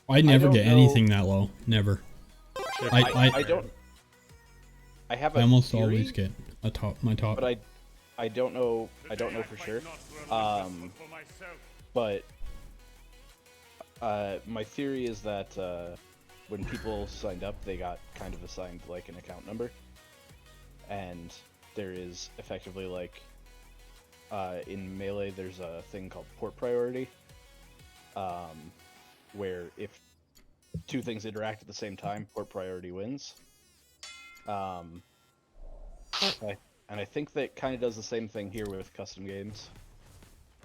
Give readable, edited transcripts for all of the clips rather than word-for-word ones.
I never get know. anything that low. Never. I don't. I have a I almost theory, always get my top. but I don't know. I don't know for sure. But my theory is that when people signed up, they got kind of assigned like an account number, and there is effectively like in Melee, there's a thing called port priority, where if two things interact at the same time, port priority wins. And I think that kind of does the same thing here with custom games.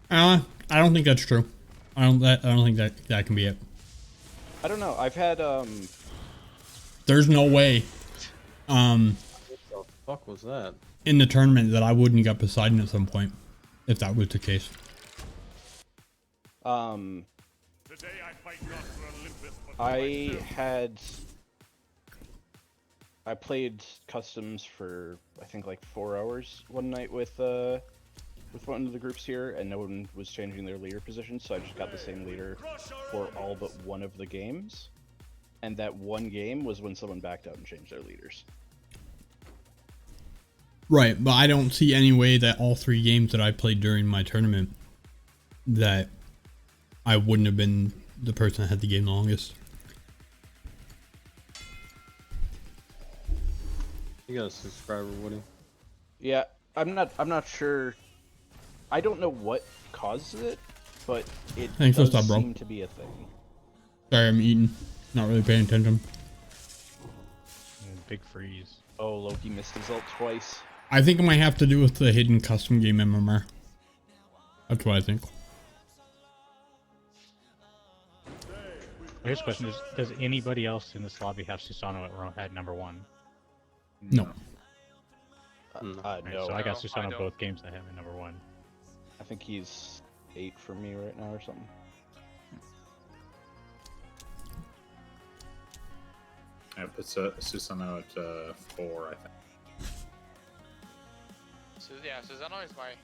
I don't think that's true. I don't think that can be it. I don't know. I've had There's no way. What the fuck was that? In the tournament that I wouldn't get Poseidon at some point, if that was the case. I played customs for I think like 4 hours one night with one of the groups here, and no one was changing their leader position, so I just got the same leader for all but one of the games. And that one game was when someone backed out and changed their leaders. Right, but I don't see any way that all 3 games that I played during my tournament that I wouldn't have been the person that had the game the longest. You got a subscriber, Woody? Yeah, I'm not sure. I don't know what causes it, but it Thanks for does stop, bro. seem to be a thing. Sorry, I'm eating. Not really paying attention. Big freeze. Oh, Loki missed his ult twice. I think it might have to do with the hidden custom game MMR. That's what I think. Here's a question: does anybody else in this lobby have Susano at number 1? No. Right, No. so I got No, Susano I don't. both games that have at number 1. I think he's 8 for me right now or something. I put Susano at 4, I think. So yeah, Susano is my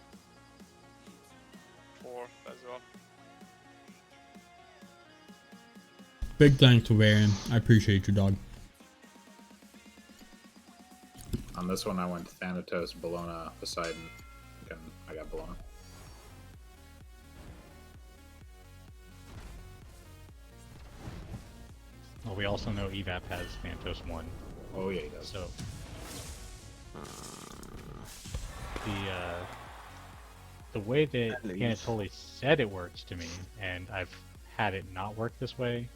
4th as well. Big thanks to Varian. I appreciate you, dog. On this one, I went Thanatos, Bologna, Poseidon. Again, I got Bologna. Well, we also know Evap has Phantos 1, Oh yeah, he does. so the way that Anatoly said it works to me, and I've had it not work this way,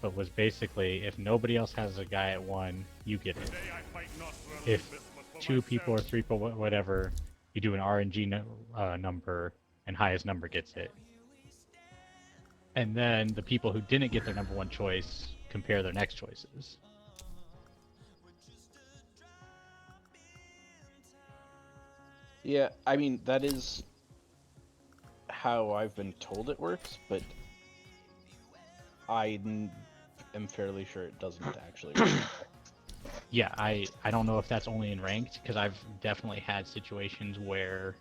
but was basically if nobody else has a guy at 1, you get it. If 2 people or 3 people, whatever, you do an RNG number, and highest number gets it. And then the people who didn't get their number 1 choice compare their next choices. Yeah, I mean, that is how I've been told it works, but am fairly sure it doesn't actually work. Yeah, I don't know if that's only in ranked, because I've definitely had situations where,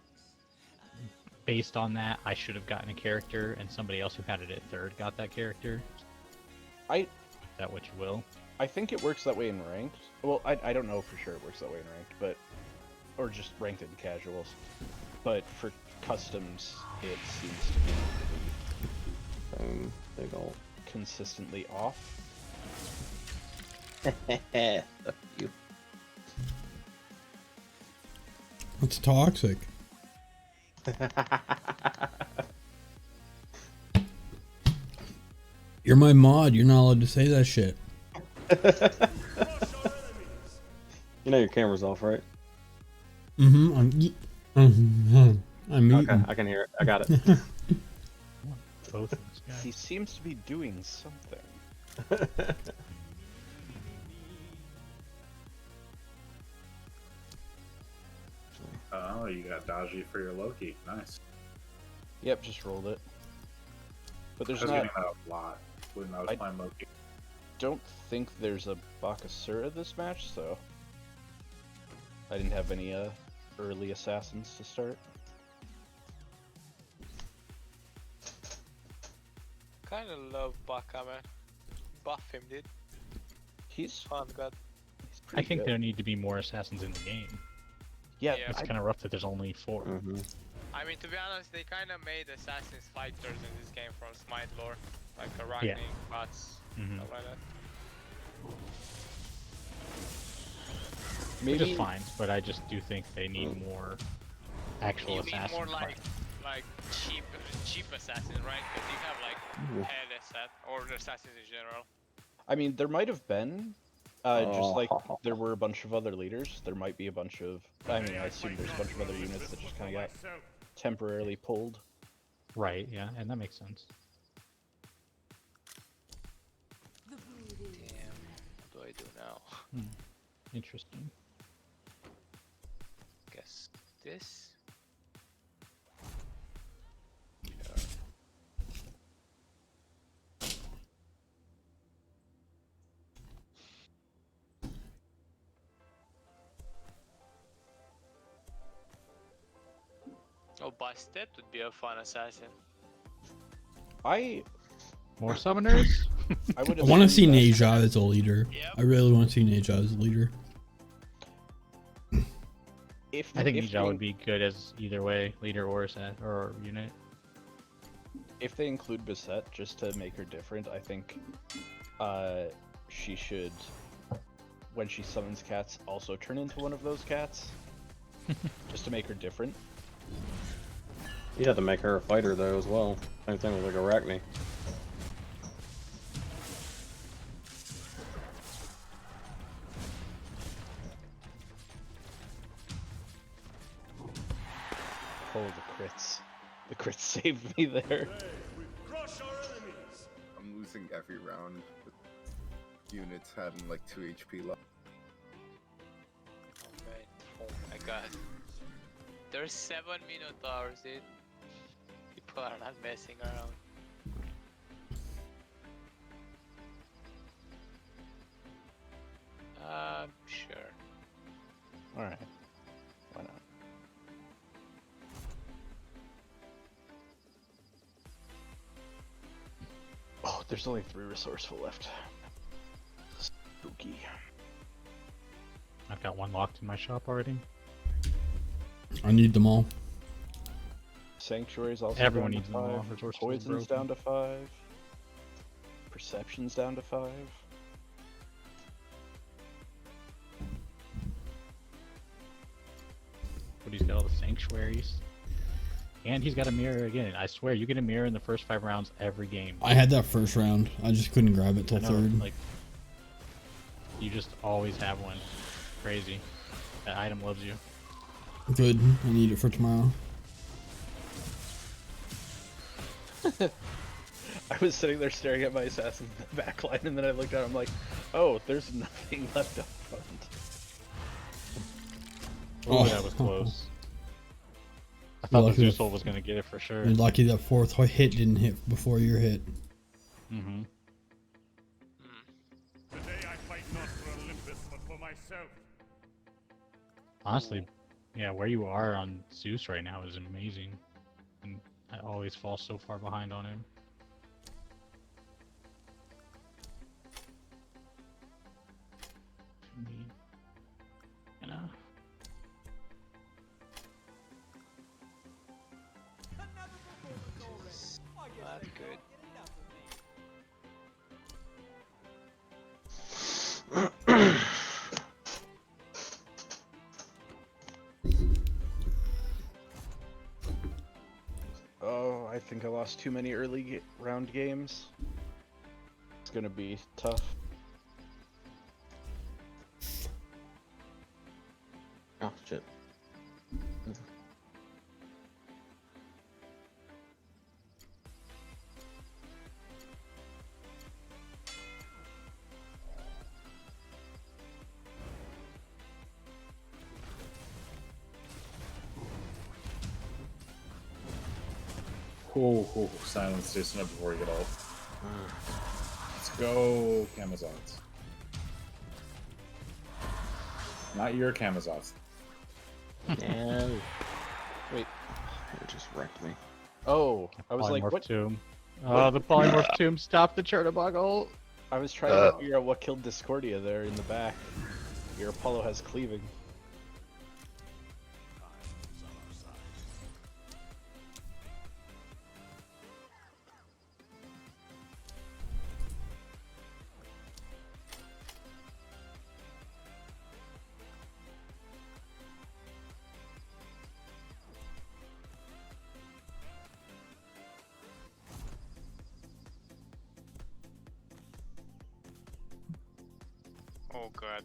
based on that, I should have gotten a character, and somebody else who had it at 3rd got that character. I Is that what you will? I think it works that way in ranked. Well, I don't know for sure it works that way in ranked, but or just ranked in casuals. But for customs, it seems to be Big ol'. consistently off. Fuck you. That's toxic. You're my mod. You're not allowed to say that shit. You know your camera's off, right? I'm eating. Okay, I can hear it. I got it. Both of these guys. He seems to be doing something. Oh, you got Daji for your Loki. Nice. Yep, just rolled it. But I there's was not. getting that a lot when I was playing Loki. Don't think there's a Bakasura this match, so I didn't have any early assassins to start. Kinda love Baka, man. buff him, dude. He's Oh god. I think good. there need to be more assassins in the game. Yeah, Yeah. It's kind of rough that there's only 4. Mm-hmm. I mean, to be honest, they kind of made assassins fighters in this game from Smite lore, like Arachne, Yeah. bots, Mhm. stuff like that. Which is fine, but I just do think they need more actual You need assassins. more like cheap assassins, right? Because you have like head assassins or assassins in general. I mean, there might have been, just like there were a bunch of other leaders. There might be a bunch of. I mean, I assume there's a bunch of other units that just kind of got temporarily pulled. Right, yeah, and that makes sense. Damn, what do I do now? Interesting. Guess this. Oh, Bastet would be a fun assassin. I More summoners? would. I want to see assume that- Neja as a leader. Yep. I really want to see Neja as a leader. If I think if Ninja they, would be good as either way, leader or or unit. if they include Basset just to make her different, I think she should, when she summons cats, also turn into one of those cats, just to make her different. You have to make her a fighter though as well. Same thing with like Arachne. Oh, the crits! The crits saved me there. I'm losing every round with units having like 2 HP left. Alright. Oh my god. There's 7 Minotaurs, dude. People are not messing around. Sure. Alright. Why not? Oh, there's only 3 resourceful left. Spooky. I've got one locked in my shop already. I need them all. Sanctuary's also Everyone down needs to them all. 5. Resourceful is Poison's broken. down to 5. Perception's down to 5. But he's got all the sanctuaries. And he's got a mirror again. I swear, you get a mirror in the first 5 rounds every game. I had that first round. I just couldn't grab it till I know, third. like, you just always have one. Crazy. That item loves you. Good. I need it for tomorrow. I was sitting there staring at my assassins in the back line, and then I looked out, I'm like, oh, there's nothing left up front. Oh, Oh. that was close. I thought the Lucky Zeus that- was gonna get it for sure. You're lucky that fourth hit didn't hit before your hit. Mm-hmm. Today I fight not for Olympus, but for myself. Honestly, yeah, where you are on Zeus right now is amazing. And I always fall so far behind on him. You know? Not good. Oh, I think I lost too many early round games. It's gonna be tough. Oh shit. Cool. Silence Jason up before you get off. Let's go, Camazons. Not your Camazons. No. Wait. It just wrecked me. Oh, I was like, Polymorph what? Tomb. Oh, the Polymorph Tomb stopped the Chernobog ult. I was trying to figure out what killed Discordia there in the back. Your Apollo has cleaving. Oh god.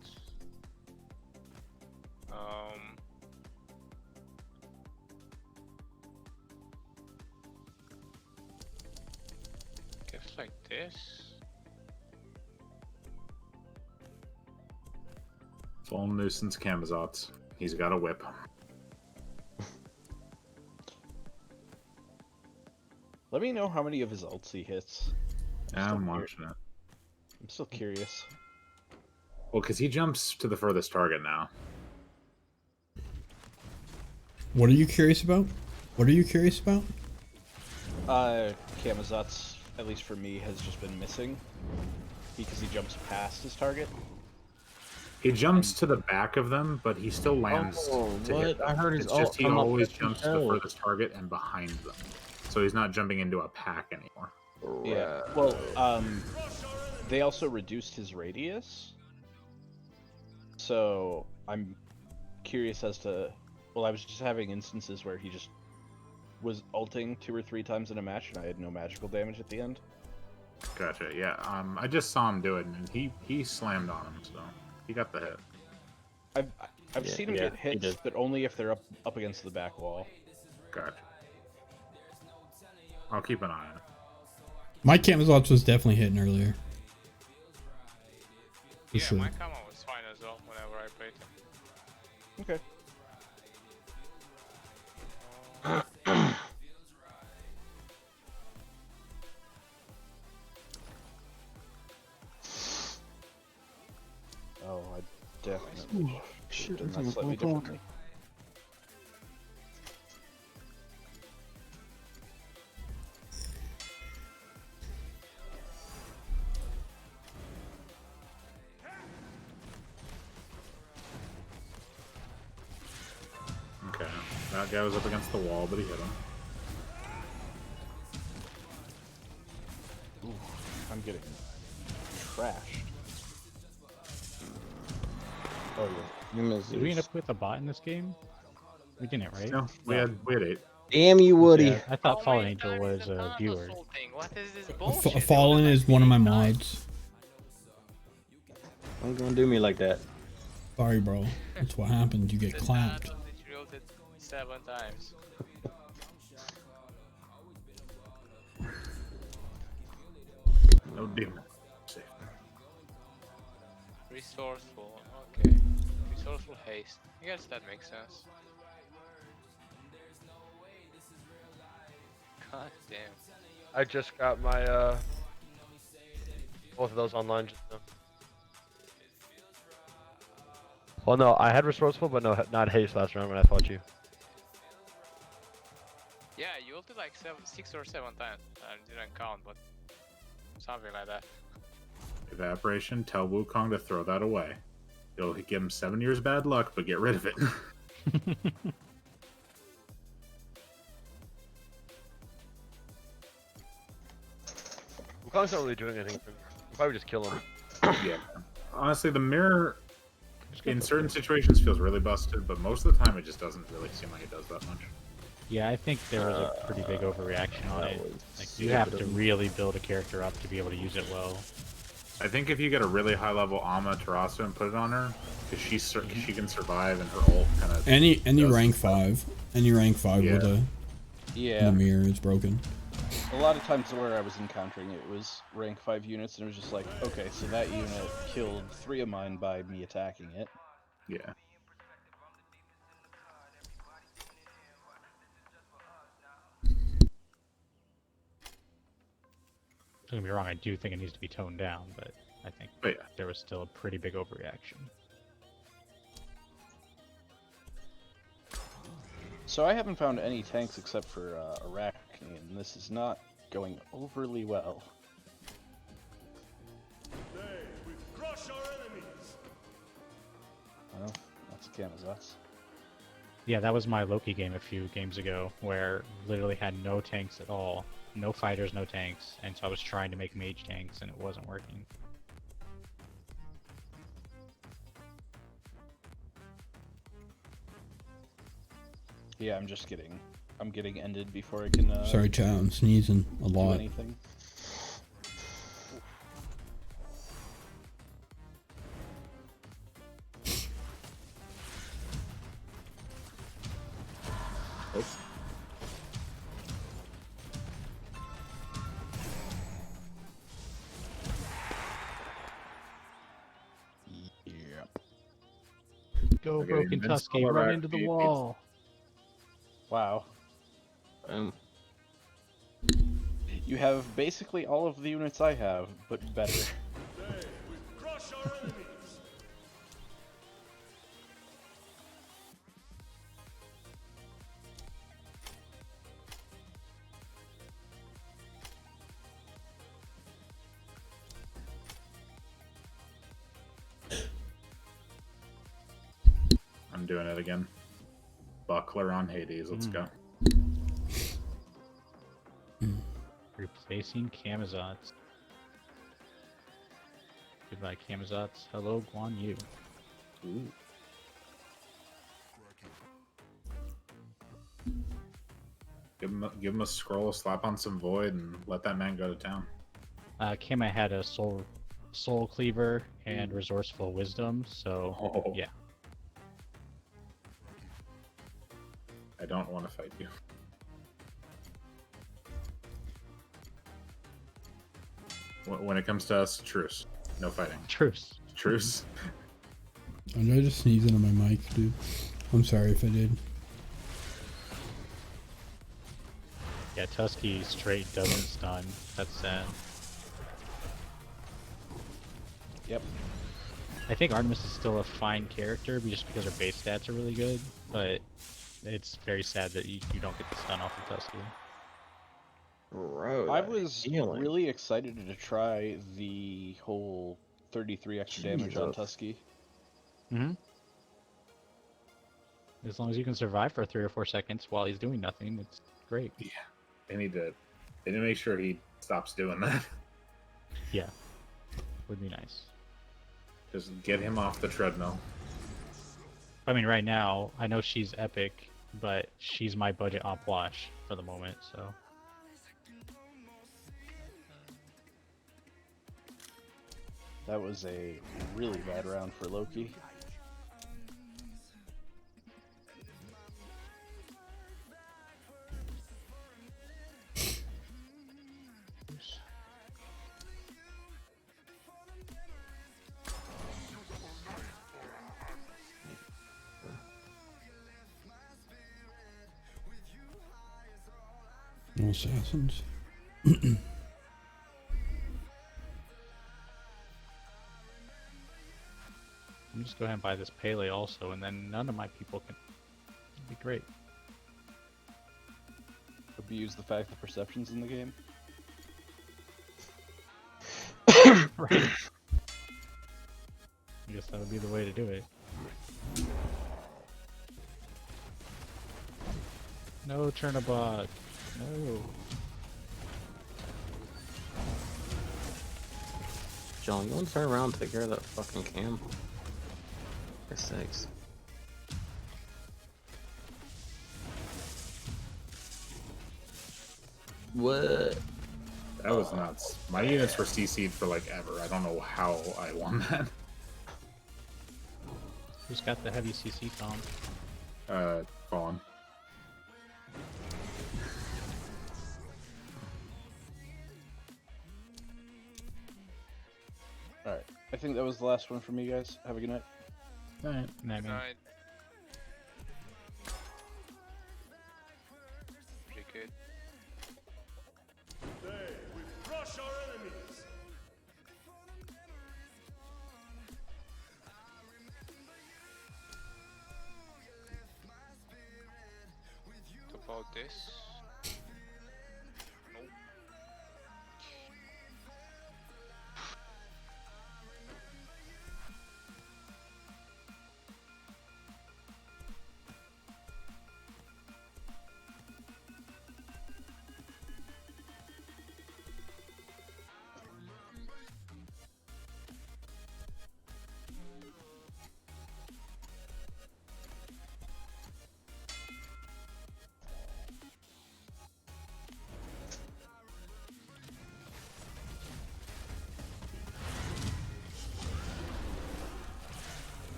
Guess like this. Full nuisance Camazotz. He's got a whip. Let me know how many of his ults he hits. I'm watching it. I'm still curious. Well, because he jumps to the furthest target now. What are you curious about? What are you curious about? Camazotz, at least for me, has just been missing. Because he jumps past his target. He jumps to the back of them, but he still lands to hit them. I heard his It's ult just he come up always with jumps to the himself. furthest target and behind them. So he's not jumping into a pack anymore. Yeah. Well, they also reduced his radius. So I'm curious as to. Well, I was just having instances where he just was ulting 2 or 3 times in a match, and I had no magical damage at the end. Gotcha. Yeah. I just saw him do it, and he slammed on him, so he got the hit. I've seen him get hits, but only if they're up against the back wall. Gotcha. I'll keep an eye on it. My Camazotz was definitely hitting earlier. For Yeah, sure. my camo was fine as well whenever I played him. Okay. Oh, I definitely should have done that slightly differently. Okay. That guy was up against the wall, but he hit him. Ooh, I'm getting trashed. Oh yeah. You miss Did we end up with a bot in this game? We didn't, right? No, we had 8. Damn you, Woody. Yeah, I thought Oh Fallen my Angel God, was it's a Thanos viewer. ulting. What is this bullshit? Fallen is one of my mods. Don't gonna do me like that. Sorry, bro. That's what happens. You get The clapped. Thanos literally ulted 7 times. No demon. Safe. Resourceful. Okay. Resourceful haste. I guess that makes sense. God damn. I just got my both of those online just now. Well, no, I had resourceful, but no, not haste last round when I fought you. Yeah, you ulted like 6 or 7 times. I didn't count, but something like that. Evaporation. Tell Wukong to throw that away. It'll give him 7 years bad luck, but get rid of it. Wukong's not really doing anything for me. I'll probably just kill him. Yeah. Honestly, the mirror in certain situations feels really busted, but most of the time it just doesn't really seem like it does that much. Yeah, I think there was a pretty big overreaction on it. Like, you have to really build a character up to be able to use it well. I think if you get a really high level Amaterasu and put it on her, because she can survive and her ult kind of Any rank 5. Any rank 5 with a Yeah. the mirror is broken. A lot of times where I was encountering it was rank 5 units, and it was just like, okay, so that unit killed 3 of mine by me attacking it. Yeah. Don't get me wrong, I do think it needs to be toned down, but I think there was still a pretty big overreaction. So I haven't found any tanks except for Arachne, and this is not going overly well. Oh, that's Kamazats. Yeah, that was my Loki game a few games ago, where literally had no tanks at all. No fighters, no tanks, and so I was trying to make mage tanks and it wasn't working. Yeah, I'm getting ended before I can Sorry, chat. I'm sneezing a do lot. anything. Yeah. Go, Okay, Broken Invincible Tusky, run Rack into the beats- wall! Wow. Boom. You have basically all of the units I have, but better. Crush our enemies. I'm doing it again. Buckler on Hades. Let's go. Replacing Kamazats. Goodbye, Kamazats. Hello, Guan Yu. Ooh. Give him a scroll, slap on some void, and let that man go to town. Kama had a soul cleaver and resourceful wisdom, so Oh. yeah. I don't want to fight you. When it comes to us, truce. No fighting. Truce. Truce. Did I just sneeze into my mic, dude? I'm sorry if I did. Yeah, Tusky straight doesn't stun. That's sad. Yep. I think Artemis is still a fine character just because her base stats are really good, but it's very sad that you don't get the stun off of Tusky. Bro, I that was healing. really excited to try the whole 33 extra damage on Jesus. Tusky. Mm-hmm. As long as you can survive for 3 or 4 seconds while he's doing nothing, it's great. Yeah. They need to make sure he stops doing that. Yeah. Would be nice. Just get him off the treadmill. I mean, right now, I know she's epic, but she's my budget op wash for the moment, so. That was a really bad round for Loki. No assassins. I'm just go ahead and buy this Pele also, and then none of my people can. It'd be great. Abuse the fact that perception's in the game. Right. I guess that would be the way to do it. No Chernobog. No. John, you want to turn around and take care of that fucking cam? For sakes. What? That was nuts. My units were CC'd for like ever. I don't know how I won that. Who's got the heavy CC, Tom? Fallen. Alright, I think that was the last one from you guys. Have a good night. Alright. Night, man. Alright. Pretty good. Today we crush our enemies. About this. Nope.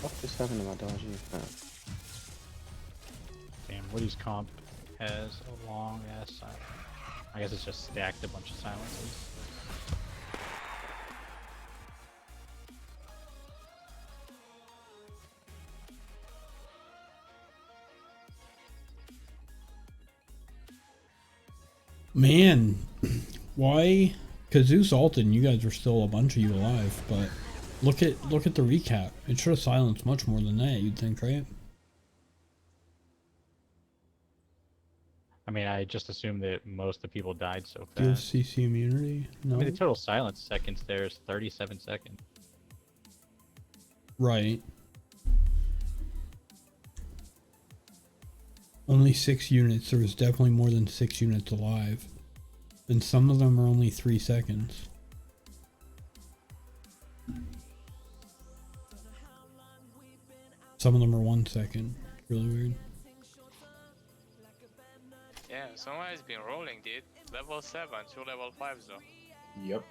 What just happened to my dodgy? Damn, Woody's comp has a long ass silence. I guess it's just stacked a bunch of silences. Man, why? Because Zeus ulted and you guys were still a bunch of you alive, but look at the recap. It should have silenced much more than that, you'd think, right? I mean, I just assumed that most of the people died so Do you have fast. CC immunity? No. I mean, the total silence seconds there is 37 seconds. Right. Only 6 units. There was definitely more than 6 units alive. And some of them are only 3 seconds. Some of them are 1 second. Really weird. Yeah, someone has been rolling, dude. Level 7, 2 level 5s though. Yep.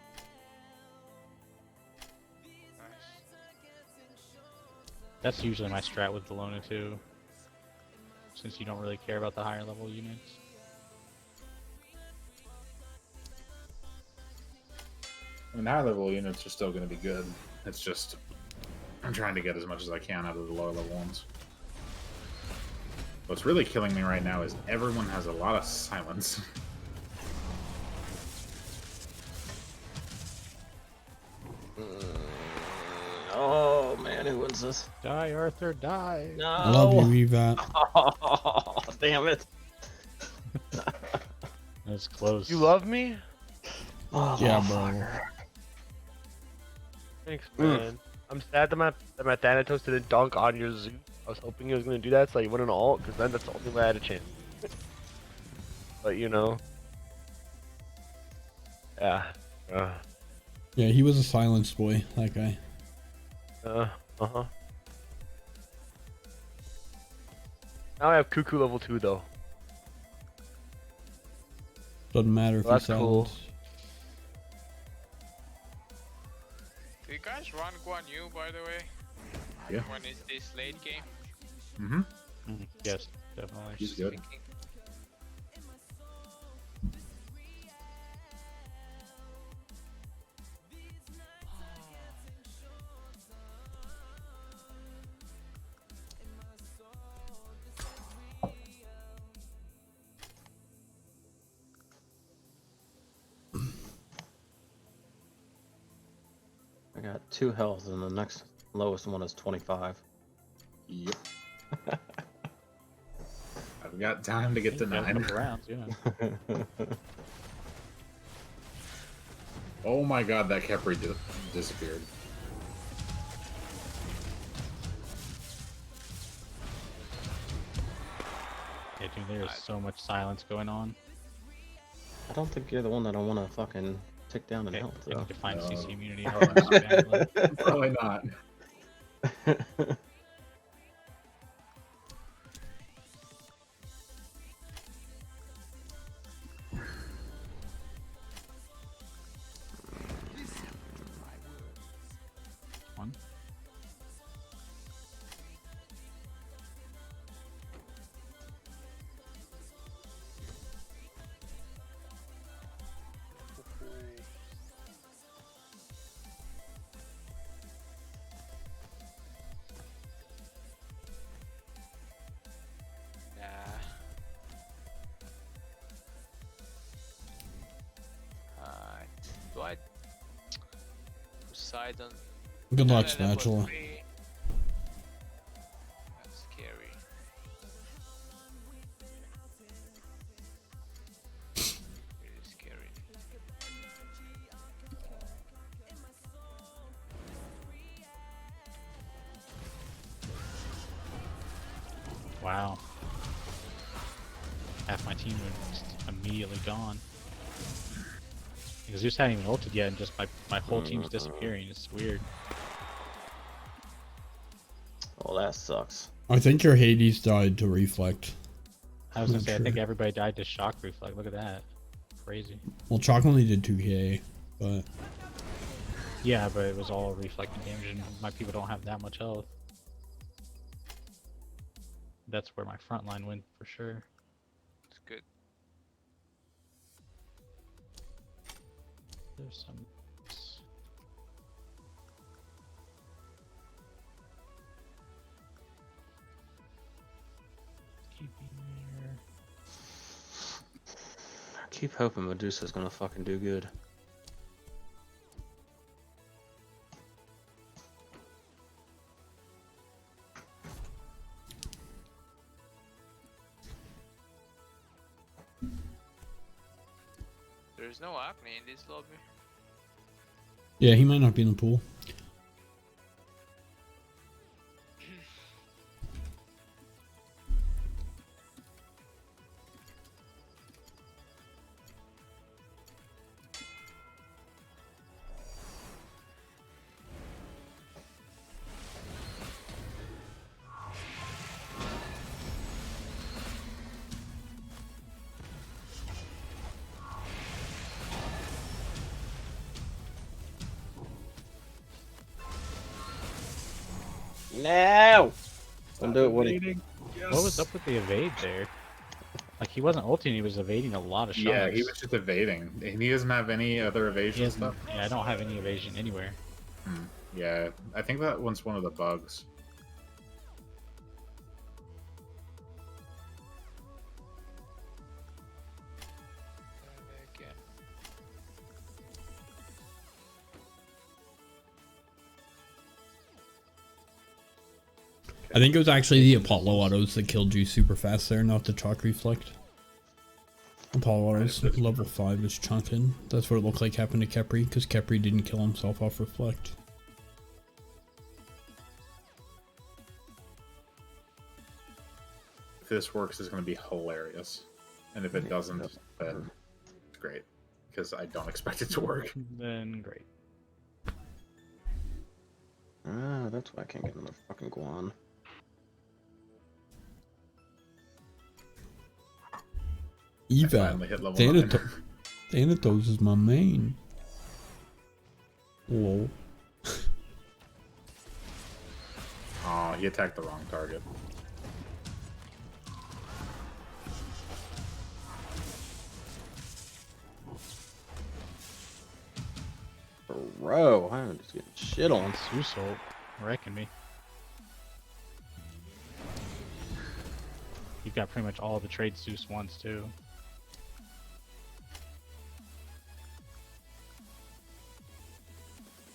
Nice. That's usually my strat with Bologna too. Since you don't really care about the higher level units. I mean, high level units are still going to be good. It's just I'm trying to get as much as I can out of the lower level ones. What's really killing me right now is everyone has a lot of silence. Oh man, who wins this? Die, Arthur, die! No. I love you, Evat. Oh, damn it. That's close. You love me? Oh, Yeah, bro. Thanks, man. I'm sad that my Thanatos didn't dunk on your Zeus. I was hoping he was gonna do that so you went an alt, because then that's the only way I had a chance. But you know. Yeah. Yeah, he was a silenced boy, that guy. Uh-huh. Now I have Cuckoo level 2 though. Doesn't matter if Well, he's that's cool. silenced. Do you guys run Guan Yu, by the way? Yeah. When it's this late game? Mm-hmm. Yes, definitely. He's good. I got 2 health, and the next lowest one is 25. Yep. I've got time to get to Yeah, a 9. couple rounds, yeah. Oh my god, that Kepri disappeared. Yeah, dude, there's so much silence going on. I don't think you're the one that I want to fucking take down in Okay, health, I though. need to find No. CC immunity. Probably not. One. Nah. Do I... Poseidon... Good luck, Level Spatula. 3. That's scary. Really scary. Wow. Half my team was just immediately gone. Because Zeus hadn't even ulted yet, and just my whole team's disappearing. It's weird. Oh, that sucks. I think your Hades died to reflect. I was gonna Not say, I think sure. everybody died to shock reflect. Look at that. Crazy. Well, Chalk only did 2k, but Yeah, but it was all reflecting damage, and my people don't have that much health. that's where my front line went for sure. It's good. There's some. Keeping there. I keep hoping Medusa's gonna fucking do good. There's no acne in this lobby. Yeah, he might not be in the pool. No! Don't do it, Woody. What was up with the evade there? Like, he wasn't ulting, he was evading a lot of shots. Yeah, he was just evading. And he doesn't have any other evasion stuff. Yeah, I don't have any evasion anywhere. Yeah, I think that one's one of the bugs. Okay. I think it was actually the Apollo autos that killed you super fast there, not the chalk reflect. Apollo autos level 5 is chunking. That's what it looked like happened to Kepri, because Kepri didn't kill himself off reflect. If this works, it's going to be hilarious. And if it doesn't, then it's great. Because I don't expect it to work. Then great. Ah, that's why I can't get another fucking Guan. Eva, finally hit level 9. Thanatos is my main. Whoa. Oh, he attacked the wrong target. Bro, I'm just getting shit on. Zeus ult wrecking me. You've got pretty much all the trade Zeus wants too.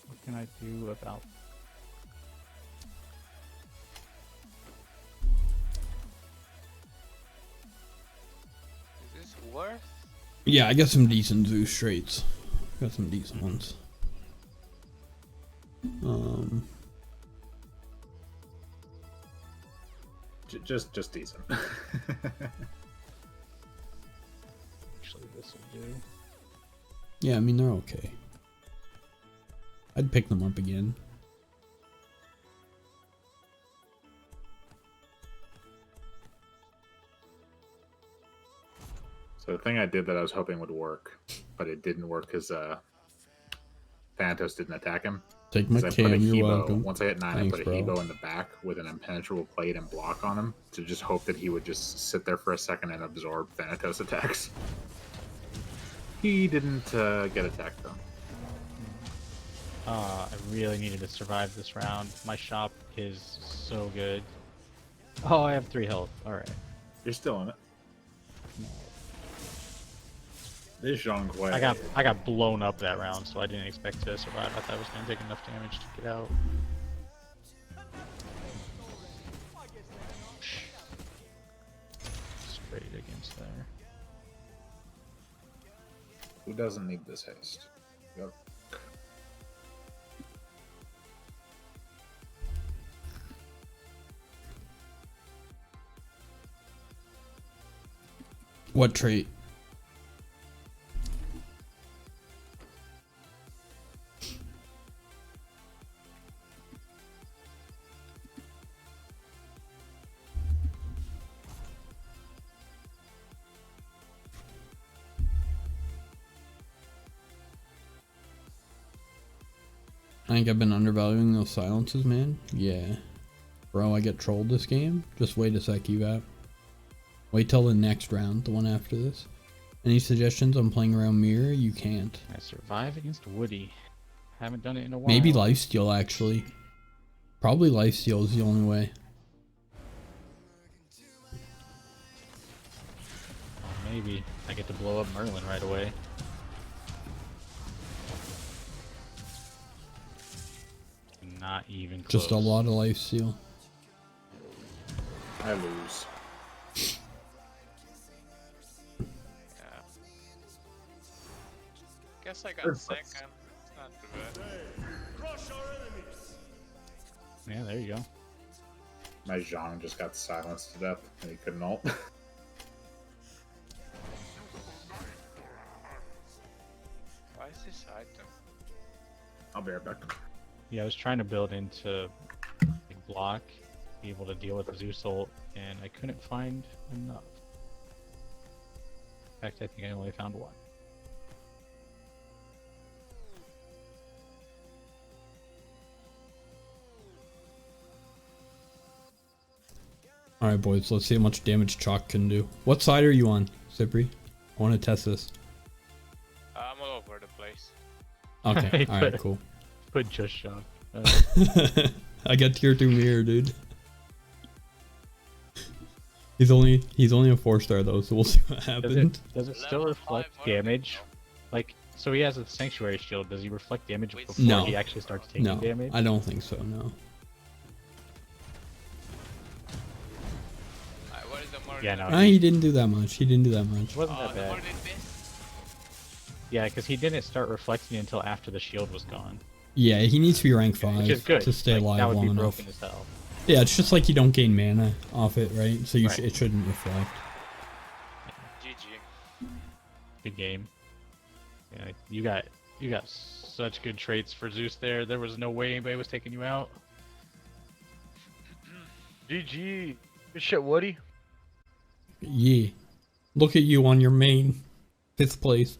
What can I do about? Is this worth? Yeah, I got some decent Zeus traits. Got some decent ones. Just decent. Actually, this will do. Yeah, I mean, they're okay. I'd pick them up again. So the thing I did that I was hoping would work, but it didn't work because Thanatos didn't attack him. Take my I put a cam, you're Hebo. welcome. Once I hit 9, Thanks, I put a bro. Hebo in the back with an impenetrable plate and block on him to just hope that he would just sit there for a second and absorb Thanatos attacks. He didn't get attacked though. I really needed to survive this round. My shop is so good. Oh, I have 3 health. Alright. You're still in it. This Zhonghui. I got blown up that round, so I didn't expect to survive. I thought I was gonna take enough damage to get out. Straight against there. Who doesn't need this haste? Yep. What trait? I think I've been undervaluing those silences, man. Yeah. Bro, I get trolled this game. Just wait a sec, Evap. Wait till the next round, the one after this. Any suggestions on playing around mirror? You can't. I survive against Woody. Haven't done it in a while. Maybe lifesteal actually. Probably lifesteal is the only way. Oh, maybe I get to blow up Merlin right away. Not even close. Just a lot of lifesteal. I lose. Yeah. Guess I got second. It's not too bad. Crush our enemies. Yeah, there you go. My Zhang just got silenced to death and he couldn't ult. Why is this item? I'll be right back. Yeah, I was trying to build into like, block, be able to deal with the Zeus ult, and I couldn't find enough. In fact, I think I only found one. Alright boys, let's see how much damage Chalk can do. What side are you on, Cypri? I want to test this. I'm all over the place. Okay, alright, cool. Put just shock. I got tier 2 mirror, dude. He's only a 4-star though, so we'll see what happens. Does it still Level reflect 5 damage? Like, so he has a sanctuary shield. Does he reflect damage Wait, before no. he actually starts taking No, damage? I don't think so, no. What is the murder? Yeah, no. Ah, he didn't do that much. He didn't do that much. It wasn't Oh, that the bad. murder did this? Yeah, because he didn't start reflecting until after the shield was gone. Yeah, he needs to be rank 5 Which is good. to stay Like, alive that would long be enough. broken as hell. Yeah, it's just like you don't gain mana off it, right? So you Right. it shouldn't reflect. GG. Good game. Yeah, you got such good traits for Zeus there. There was no way anybody was taking you out. GG. Good shit, Woody. Yeah. Look at you on your main 5th place.